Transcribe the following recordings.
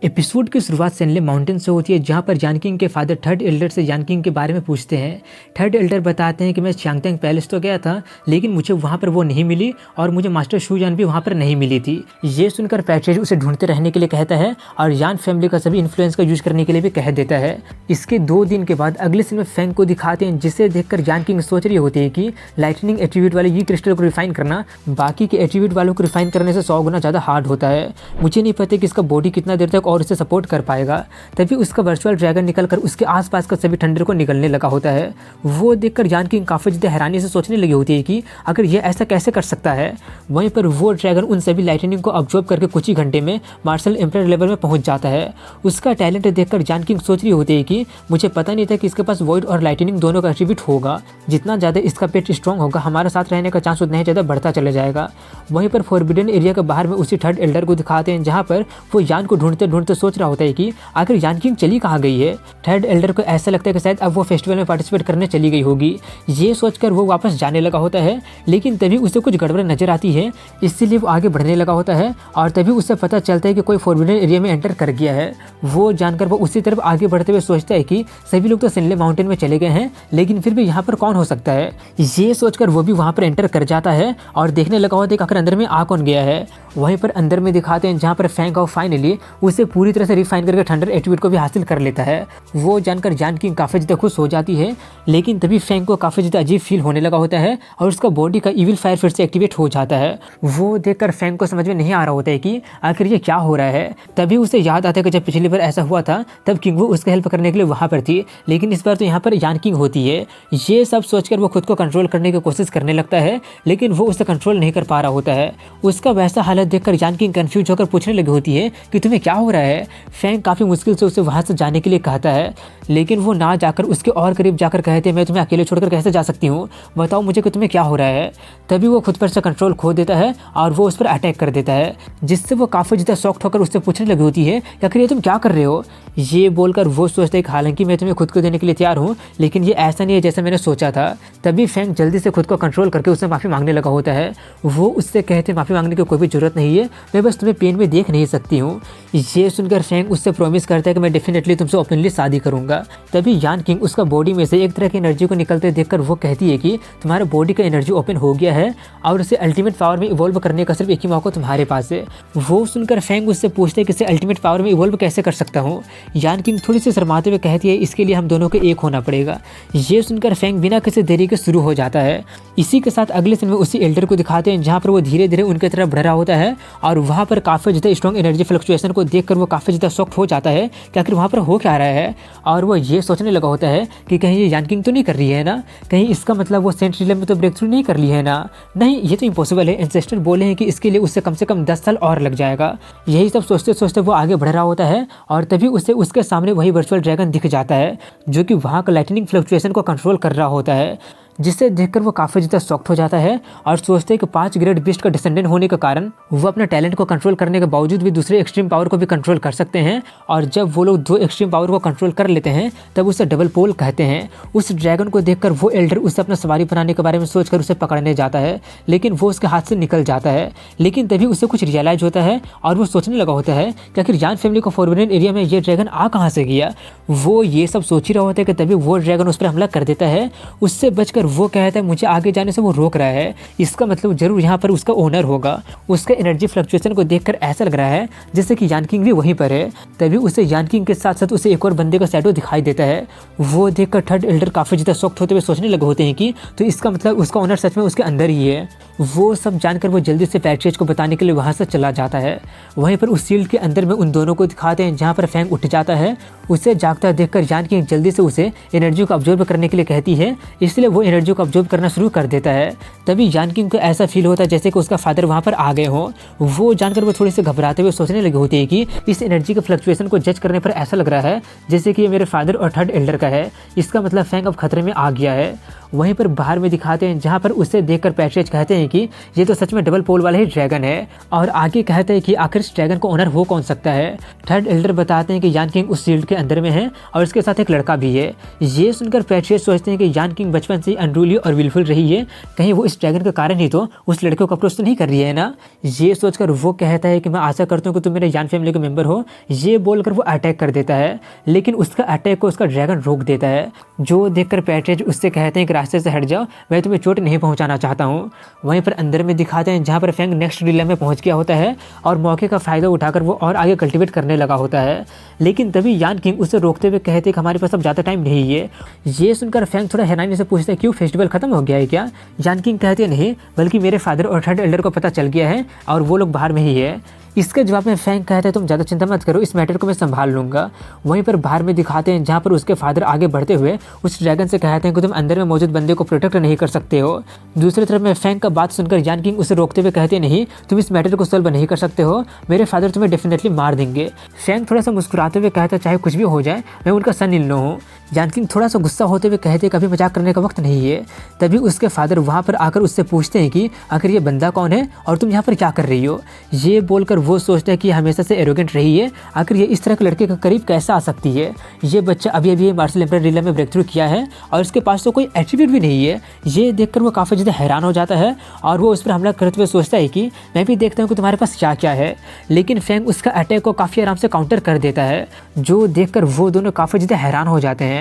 Episode की शुरुआत सैनले mountain से होती है, जहां पर जान किंग के फादर थर्ड एल्डर से जान किंग के बारे में पूछते हैं। थर्ड एल्डर बताते हैं कि मैं चांगथेंग पैलेस तो गया था, लेकिन मुझे वहां पर वो नहीं मिली और मुझे मास्टर शू यान भी वहां पर नहीं मिली थी। ये सुनकर पैट्रिज उसे ढूंढते रहने के लिए कहता है और यान फैमिली का सभी इन्फ्लुएंस का यूज करने के लिए भी कह देता है। इसके 2 दिन के बाद अगले सीन में फैंग को दिखाते हैं, जिसे देखकर जान किंग सोच रही होती है कि लाइटनिंग एट्रीब्यूट वाले ये क्रिस्टल को रिफाइन करना बाकी के एट्रीब्यूट वालों को रिफाइन करने से 100 गुना ज़्यादा हार्ड होता है। मुझे नहीं पता कि इसका बॉडी कितना देर तक और इसे सपोर्ट कर पाएगा। तभी उसका वर्चुअल ड्रैगन निकलकर उसके आसपास का सभी थंडर को निकलने लगा होता है। वो देखकर जान किंग काफ़ी ज़्यादा हैरानी से सोचने लगी होती है कि आखिर ये ऐसा कैसे कर सकता है। वहीं पर वो ड्रैगन उन सभी लाइटनिंग को ऑब्जर्व करके कुछ ही घंटे में मार्शल एम्परर लेवल में पहुंच जाता है। उसका टैलेंट देखकर जान किंग सोच रही होती है कि मुझे पता नहीं था कि इसके पास वॉइड और लाइटनिंग दोनों का एट्रीब्यूट होगा। जितना ज़्यादा इसका पेट स्ट्रॉन्ग होगा, हमारे साथ रहने का चांस उतना ही ज़्यादा बढ़ता चला जाएगा। वहीं पर फॉरबिडन एरिया के बाहर में उसी थर्ड एल्डर को दिखाते हैं, जहाँ पर वो यान को ढूंढते ढूंढते सोच रहा होता है कि आखिर यान किंग चली कहाँ गई है। थर्ड एल्डर को ऐसा लगता है कि शायद अब वो फेस्टिवल में पार्टिसिपेट करने चली गई होगी। ये सोचकर वो वापस जाने लगा होता है, लेकिन तभी उसे कुछ गड़बड़ नजर आती है, इसीलिए वो आगे बढ़ने लगा होता है और तभी उसे पता चलता है कि कोई फॉरबिडन एरिया में एंटर कर गया है। वो जानकर वो उसी तरफ आगे बढ़ते हुए सोचता है कि सभी लोग तो सिनले माउंटेन में चले गए हैं, लेकिन फिर भी यहाँ पर कौन हो सकता है। ये सोचकर वो भी वहाँ पर एंटर कर जाता है और देखने लगा होता है कि आखिर अंदर में आ कौन गया है। वहीं पर अंदर में दिखाते हैं, जहाँ पर फैंग ऑफ फाइनली उसे पूरी तरह से रिफाइन करके थंडर एट्रीब्यूट को भी हासिल कर लेता है। वो जानकर जान किंग काफ़ी ज़्यादा खुश हो जाती है, लेकिन तभी फैंग को काफ़ी ज़्यादा अजीब फील होने लगा होता है और उसका बॉडी का इविल फायर फिर से एक्टिवेट हो जाता है। वो देखकर फैंग को समझ में नहीं आ रहा होता है कि आखिर ये क्या हो रहा है। तभी उसे याद आता है कि जब पिछली बार ऐसा हुआ था तब किंग वो उसका हेल्प करने के लिए वहाँ पर थी, लेकिन इस बार तो यहाँ पर यान किंग होती है। ये सब सोचकर वो खुद को कंट्रोल करने की कोशिश करने लगता है, लेकिन वो उसे कंट्रोल नहीं कर पा रहा होता है। उसका वैसा हालत देखकर यान किंग कंफ्यूज होकर पूछने लगी होती है कि तुम्हें क्या हो रहा है। फैंग काफ़ी मुश्किल से उसे वहाँ से जाने के लिए कहता है, लेकिन वो ना जाकर उसके और करीब जाकर कहते हैं, मैं तुम्हें अकेले छोड़कर कैसे जा सकती हूँ, बताओ मुझे कि तुम्हें क्या हो रहा है। तभी वो खुद पर से कंट्रोल खो देता है और वो उस पर अटैक कर देता है, जिससे वो काफ़ी ज़्यादा शॉक्ड होकर उससे पूछने लगी होती है कि आखिर ये तुम क्या कर रहे हो। ये बोलकर वो सोचता है कि हालांकि मैं तुम्हें खुद को देने के लिए तैयार हूँ, लेकिन ये ऐसा नहीं है जैसा मैंने सोचा था। तभी फैंग जल्दी से खुद को कंट्रोल करके उससे माफ़ी मांगने लगा होता है। वो उससे कहते माफ़ी मांगने की कोई भी जरूरत नहीं है, मैं बस तुम्हें पेन में देख नहीं सकती हूँ। ये सुनकर फैंग उससे प्रॉमिस करता है कि मैं डेफिनेटली तुमसे ओपनली शादी करूँगा। तभी यान किंग उसका बॉडी में से एक तरह की एनर्जी को निकलते देखकर वो कहती है कि तुम्हारे बॉडी का एनर्जी ओपन हो गया है और उसे अल्टीमेट पावर में इवॉल्व करने का सिर्फ एक ही मौका तुम्हारे पास है। वो सुनकर फैंग उससे पूछते हैं कि इसे अल्टीमेट पावर में इवॉल्व कैसे कर सकता हूँ। यान किंग थोड़ी सी शर्माते हुए कहती है, इसके लिए हम दोनों को एक होना पड़ेगा। ये सुनकर फैंग बिना किसी देरी के शुरू हो जाता है। इसी के साथ अगले सीन में उसी एल्डर को दिखाते हैं, जहाँ पर वो धीरे धीरे उनकी तरफ बढ़ रहा होता है और वहाँ पर काफ़ी ज़्यादा स्ट्रॉन्ग एनर्जी फ्लक्चुएशन को देखकर वो काफ़ी ज़्यादा शॉक्ड हो जाता है कि आखिर वहाँ पर हो क्या रहा है। और वो ये सोचने लगा होता है कि कहीं ये यान किंग तो नहीं कर रही है ना, कहीं इसका मतलब वो सेंट रिले में तो ब्रेक थ्रू नहीं कर ली है ना। नहीं, ये तो इम्पॉसिबल है। एंसेस्टर बोले हैं कि इसके लिए उससे कम से कम 10 साल और लग जाएगा। यही सब सोचते सोचते वो आगे बढ़ रहा होता है और तभी उसे उसके सामने वही वर्चुअल ड्रैगन दिख जाता है, जो कि वहाँ का लाइटनिंग फ्लक्चुएशन को कंट्रोल कर रहा होता है। जिसे देखकर वो काफ़ी ज़्यादा शॉक्ड हो जाता है और सोचते हैं कि 5 ग्रेट बीस्ट का डिसेंडेंट होने के कारण वो अपने टैलेंट को कंट्रोल करने के बावजूद भी दूसरे एक्सट्रीम पावर को भी कंट्रोल कर सकते हैं। और जब वो लोग 2 एक्सट्रीम पावर को कंट्रोल कर लेते हैं तब उसे डबल पोल कहते हैं। उस ड्रैगन को देखकर वो एल्डर उसे अपना सवारी बनाने के बारे में सोचकर उसे पकड़ने जाता है, लेकिन वो उसके हाथ से निकल जाता है। लेकिन तभी उसे कुछ रियलाइज होता है और वो सोचने लगा होता है कि आखिर यान फैमिली को फॉरबिडन एरिया में ये ड्रैगन आ कहाँ से गया। वो ये सब सोच ही रहा होता है कि तभी वो ड्रैगन उस पर हमला कर देता है। उससे बचकर वो कहता है मुझे आगे जाने से वो रोक रहा है, इसका मतलब जरूर यहाँ पर उसका ओनर होगा। उसका एनर्जी फ्लक्चुएशन को देखकर ऐसा लग रहा है जैसे कि यान किंग भी वहीं पर है। तभी उसे यान किंग के साथ साथ उसे एक और बंदे का शैडो दिखाई देता है। वो देखकर थर्ड एल्डर काफ़ी ज़्यादा शॉक्ड होते हुए सोचने लगे होते हैं कि तो इसका मतलब उसका ओनर सच में उसके अंदर ही है। वो सब जानकर वो जल्दी से पैट्रिज को बताने के लिए वहाँ से चला जाता है। वहीं पर उस सील्ड के अंदर में उन दोनों को दिखाते हैं, जहाँ पर फैंग उठ जाता है। उसे जागता देखकर यान किंग जल्दी से उसे एनर्जी को ऑब्जर्व करने के लिए कहती है, इसलिए वो एनर्जी को ऑब्जर्व करना शुरू कर देता है। तभी यान किंग को ऐसा फील होता है जैसे कि उसका फादर वहाँ पर आ गए हों। वो जानकर वो थोड़ी से घबराते हुए सोचने लगे होती है कि इस एनर्जी के फ्लक्चुएशन को जज करने पर ऐसा लग रहा है जैसे कि ये मेरे फादर और थर्ड एल्डर का है, इसका मतलब फैंग अब खतरे में आ गया है। वहीं पर बाहर में दिखाते हैं जहाँ पर उसे देखकर पैट्रियट कहते हैं कि ये तो सच में डबल पोल वाला ही ड्रैगन है, और आगे कहते हैं कि आखिर इस ड्रैगन को ओनर हो कौन सकता है। थर्ड एल्डर बताते हैं कि यान किंग उस शील्ड के अंदर में है और उसके साथ एक लड़का भी है। ये सुनकर पैट्रियट सोचते हैं कि यान किंग बचपन से अनरूली और विलफुल रही है, कहीं वो इस ड्रैगन के कारण ही तो उस लड़के को अप्रोच तो नहीं कर रही है ना। ये सोचकर वो कहता है कि मैं आशा करता हूँ कि तुम मेरे यान फैमिली के मेंबर हो। ये बोलकर वो अटैक कर देता है, लेकिन उसका अटैक को उसका ड्रैगन रोक देता है। जो देखकर पैट्रियट उससे कहते हैं कि रास्ते से हट जाओ, मैं तुम्हें चोट नहीं पहुंचाना चाहता हूं। वहीं पर अंदर में दिखाते हैं जहां पर फैंग नेक्स्ट रिले में पहुंच गया होता है और मौके का फायदा उठाकर वो और आगे कल्टीवेट करने लगा होता है। लेकिन तभी यान किंग उसे रोकते हुए कहते हैं कि हमारे पास अब ज़्यादा टाइम नहीं है। ये सुनकर फैंग थोड़ा हैरानी से पूछता है क्यों, फेस्टिवल खत्म हो गया है क्या? यान किंग कहते हैं नहीं, बल्कि मेरे फादर और थर्ड एल्डर को पता चल गया है और वो लोग बाहर में ही है। इसके जवाब में फैंग कहता है तुम ज़्यादा चिंता मत करो, इस मैटर को मैं संभाल लूँगा। वहीं पर बाहर में दिखाते हैं जहाँ पर उसके फादर आगे बढ़ते हुए उस ड्रैगन से कहते हैं कि तुम अंदर में मौजूद बंदे को प्रोटेक्ट नहीं कर सकते हो। दूसरी तरफ में फैंग का बात सुनकर यान किंग उसे रोकते हुए कहते नहीं, तुम इस मैटर को सॉल्व नहीं कर सकते हो, मेरे फादर तुम्हें डेफिनेटली मार देंगे। फैंग थोड़ा सा मुस्कुराते हुए कहता है चाहे कुछ भी हो जाए, मैं उनका सन इन लो हूँ। यान किंग थोड़ा सा गुस्सा होते हुए कहते कभी मजाक करने का वक्त नहीं है। तभी उसके फादर वहाँ पर आकर उससे पूछते हैं कि आखिर ये बंदा कौन है और तुम यहाँ पर क्या कर रही हो। ये बोलकर वो सोचता है कि हमेशा से एरोगेंट रही है, आखिर ये इस तरह के लड़के के करीब कैसा आ सकती है। ये बच्चा अभी अभी मार्शल एम्पायर रिले में ब्रेक थ्रू किया है और इसके पास तो कोई एट्रीब्यूट भी नहीं है। ये देखकर वो काफ़ी ज़्यादा हैरान हो जाता है और वो उस पर हमला करते हुए सोचता है कि मैं भी देखता हूँ कि तुम्हारे पास क्या क्या है। लेकिन फैंग उसका अटैक को काफ़ी आराम से काउंटर कर देता है, जो देखकर वो दोनों काफ़ी ज़्यादा हैरान हो जाते हैं।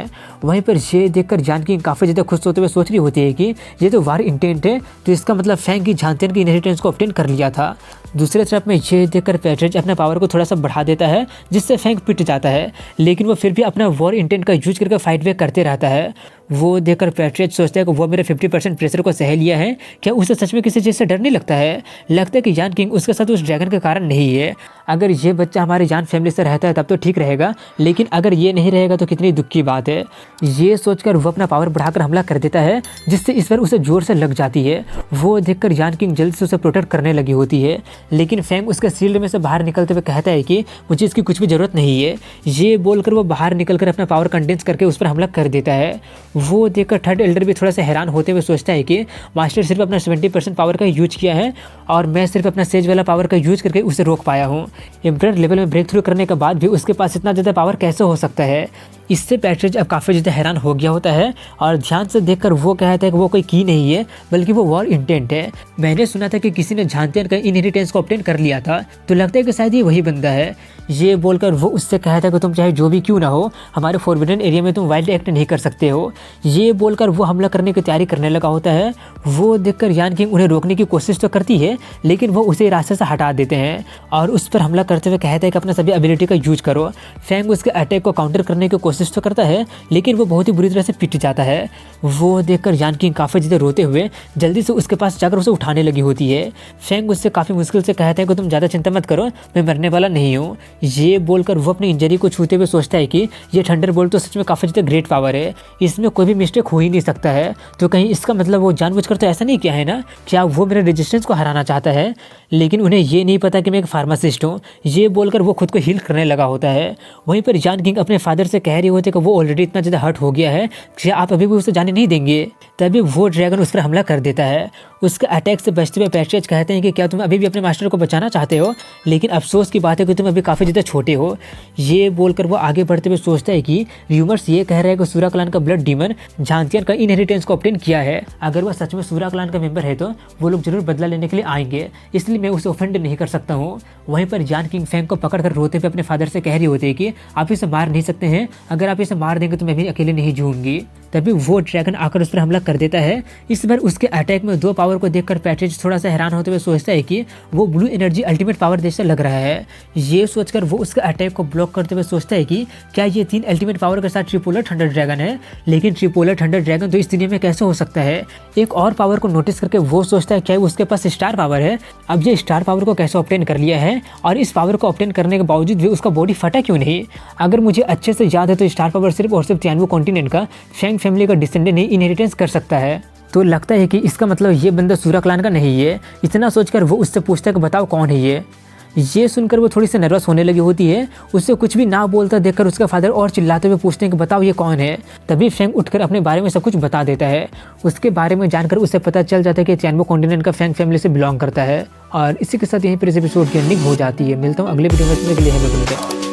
वहीं पर ये देखकर यान किंग काफ़ी ज़्यादा खुश होते हुए सोच रही होती है कि ये तो वार इंटेंट है, तो इसका मतलब फैंग की झांतियन की इनहेरिटेंस को ऑब्टेन कर लिया था। दूसरे तरफ में ये देखकर पैट्रियट अपने पावर को थोड़ा सा बढ़ा देता है, जिससे फैंग पिट जाता है, लेकिन वो फिर भी अपना वॉर इंटेंट का यूज करके फाइट बैक करते रहता है। वो देखकर पैट्रियट सोचता है कि वो मेरे 50% प्रेशर को सह लिया है, क्या उसे सच में किसी चीज़ से डर नहीं लगता है? लगता है कि यान किंग उसके साथ उस ड्रैगन के कारण नहीं है। अगर ये बच्चा हमारे यान फैमिली से रहता है तब तो ठीक रहेगा, लेकिन अगर ये नहीं रहेगा तो कितनी दुख की बात है। ये सोचकर वो अपना पावर बढ़ाकर हमला कर देता है, जिससे इस बार उसे जोर से लग जाती है। वो देखकर यान किंग जल्द से उसे प्रोटेक्ट करने लगी होती है, लेकिन फैंग उसके शील्ड में से बाहर निकलते हुए कहता है कि मुझे इसकी कुछ भी ज़रूरत नहीं है। ये बोलकर वो बाहर निकलकर अपना पावर कंडेंस करके उस पर हमला कर देता है। वो देखकर थर्ड एल्डर भी थोड़ा सा हैरान होते हुए सोचता है कि मास्टर सिर्फ अपना 70% पावर का यूज किया है और मैं सिर्फ अपना सेज वाला पावर का यूज करके उसे रोक पाया हूँ। एम्परर लेवल में ब्रेक थ्रू करने के बाद भी उसके पास इतना ज़्यादा पावर कैसे हो सकता है? इससे पैट्रियट अब काफ़ी ज़्यादा हैरान हो गया होता है और ध्यान से देखकर वो कहता है कि वो कोई की नहीं है, बल्कि वो वॉर इंटेंट है। मैंने सुना था कि किसी ने झांतियन का इनहेरिटेंस को ऑब्टेन कर लिया था, तो लगता है कि शायद ये वही बंदा है। ये बोलकर वो उससे कहता है कि तुम चाहे जो भी क्यों ना हो, हमारे फॉरबिडन एरिया में तुम वाइल्ड एक्ट नहीं कर सकते हो। ये बोलकर वो हमला करने की तैयारी करने लगा होता है। वो देखकर यान किंग उन्हें रोकने की कोशिश तो करती है, लेकिन वो उसे रास्ते से हटा देते हैं और उस पर हमला करते हुए कहता है कि अपना सभी एबिलिटी का यूज करो। फैंग उसके अटैक को काउंटर करने की कोशिश तो करता है, लेकिन वो बहुत ही बुरी तरह से पिट जाता है। वो देखकर यान किंग काफ़ी ज़्यादा रोते हुए जल्दी से उसके पास जाकर उसे उठाने लगी होती है। फैंग उससे काफ़ी मुश्किल से कहता है कि तुम ज़्यादा चिंता मत करो, मैं मरने वाला नहीं हूँ। ये बोलकर वो अपनी इंजरी को छूते हुए सोचता है कि ये थंडरबोल्ट तो सच में काफ़ी ज़्यादा ग्रेट पावर है, इसमें कोई भी मिस्टेक हो ही नहीं सकता है। तो कहीं इसका मतलब वो जानबूझकर तो ऐसा नहीं किया है ना, क्या वो मेरे रेजिस्टेंस को हराना चाहता है? लेकिन उन्हें ये नहीं पता कि मैं एक फार्मासिस्ट हूँ। ये बोलकर वो खुद को हील करने लगा होता है। वहीं पर यान किंग अपने फादर से कह रही होती है कि वो ऑलरेडी इतना ज़्यादा हर्ट हो गया है कि आप अभी भी उसे जाने नहीं देंगे। तभी वो ड्रैगन उस पर हमला कर देता है। उसके अटैक से बचते हुए पैट्रियट कहते हैं कि क्या तुम अभी भी अपने मास्टर को बचाना चाहते हो, लेकिन अफसोस की बात है कि तुम अभी काफ़ी ज़्यादा छोटे हो। ये बोलकर वो आगे बढ़ते हुए सोचता है कि र्यूमर्स ये कह रहे हैं कि सूरा क्लान का ब्लड डीमन झांतियन का इनहेरिटेंस को ऑब्टेन किया है। अगर वह सच में सूरा क्लान का मेंबर है तो वो लोग जरूर बदला लेने के लिए आएंगे, इसलिए मैं उसे ऑफेंड नहीं कर सकता हूँ। वहीं पर यान किंग फैंग को पकड़कर रोते हुए अपने फादर से कह रही होती है कि आप इसे मार नहीं सकते हैं, अगर आप इसे मार देंगे तो मैं भी अकेले नहीं जीऊंगी। तभी वो ड्रैगन आकर उस पर हमला कर देता है। इस बार उसके अटैक में 2 पावर को देखकर पैट्रियट थोड़ा सा हैरान होते हुए सोचता है कि वो ब्लू एनर्जी अल्टीमेट पावर जैसा लग रहा है। ये सोचकर वो उसके अटैक को ब्लॉक करते हुए सोचता है कि क्या ये 3 अल्टीमेट पावर के साथ ट्रिपोलर थंडर ड्रैगन है, लेकिन ट्रिपोलर थंडर ड्रैगन तो इस दुनिया में कैसे हो सकता है? एक और पावर को नोटिस करके वो सोचता है क्या उसके पास स्टार पावर है। अब ये स्टार पावर को कैसे ऑब्टेन कर लिया है और इस पावर को ऑब्टेन करने के बावजूद भी उसका बॉडी फटा क्यों नहीं? अगर मुझे अच्छे से याद है तो स्टार पावर सिर्फ और सिर्फ तियानवे कॉन्टिनेंट का फैंग फैमिली का डिसेंडेंट ही इनहेरिटेंस कर सकता है। तो लगता है कि इसका मतलब ये बंदा सूरा क्लान का नहीं है। इतना सोचकर वो उससे पूछता है कि बताओ कौन है ये। ये सुनकर वो थोड़ी सी नर्वस होने लगी होती है। उससे कुछ भी ना बोलता देखकर उसका फादर और चिल्लाते हुए पूछते हैं कि बताओ ये कौन है। तभी फ्रैंक उठकर अपने बारे में सब कुछ बता देता है। उसके बारे में जानकर उसे पता चल जाता है कि चैनबो कॉन्टिनेंट का फ्रैंक फैमिली से बिलोंग करता है। और इसी के साथ यहीं पर इस एपिसोड की एंडिंग हो जाती है। मिलता हूँ अगले वीडियो में, के लिए